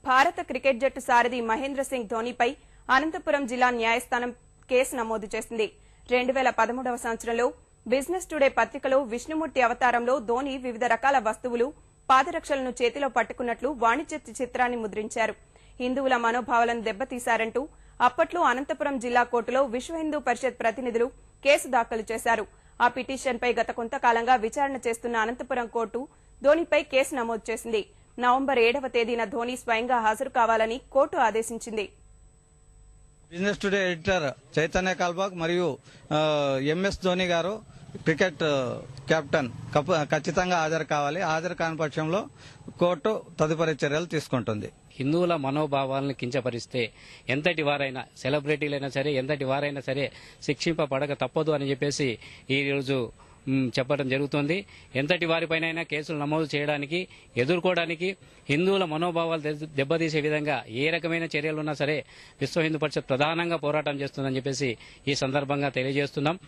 భారత క్రికెట్ జట్టు సారథి మహేంద్ర సింగ్ ధోనీపై అనంతపురం జిల్లా న్యాయస్థానం కేసు నమోదు చేసింది. 2013వ సంవత్సరంలో బిజినెస్ టుడే పత్రికలో విష్ణుమూర్తి అవతారంలో ధోనీ వివిధ రకాల వస్తువులు, పాదరక్షలను చేతిలో పట్టుకున్నట్లు వాణిజ్య చిత్రాన్ని ముద్రించారు. హిందువుల మనోభావాలను దెబ్బతీశారంటూ అప్పట్లో అనంతపురం జిల్లా కోర్టులో విశ్వ హిందూ పరిషత్ ప్రతినిధులు కేసు దాఖలు చేశారు. ఆ పిటిషన్పై గత కొంతకాలంగా విచారణ చేస్తున్న అనంతపురం కోర్టు ధోనీపై కేసు నమోదు చేసింది. నవంబర్ 7వ తేదీన ధోనీ స్వయంగా హాజరు కావాలని కోర్టు ఆదేశించింది. బిజినెస్ టుడే ఎడిటర్ చైతన్య కాల్బాగ్ మరియు ఎంఎస్ ధోని గారు క్రికెట్ కెప్టెన్ ఖచ్చితంగా హాజరు కావాలి. హాజరు కాని పక్షంలో కోర్టు తదుపరి చర్యలు తీసుకుంటుంది. హిందువుల మనోభావాలను కించపరిస్తే ఎంతటి వారైనా, సెలబ్రిటీలైనా సరే, ఎంతటి వారైనా సరే శిక్షింపబడక తప్పదు అని చెప్పేసి ఈరోజు చెప్పడం జరుగుతుంది. ఎంతటి వారిపైనైనా కేసులు నమోదు చేయడానికి, ఎదుర్కోవడానికి, హిందువుల మనోభావాలు దెబ్బతీసే విధంగా ఏ రకమైన చర్యలున్నా సరే విశ్వ హిందూ పరిషత్ ప్రధానంగా పోరాటం చేస్తుందని చెప్పేసి ఈ సందర్భంగా తెలియజేస్తున్నాం.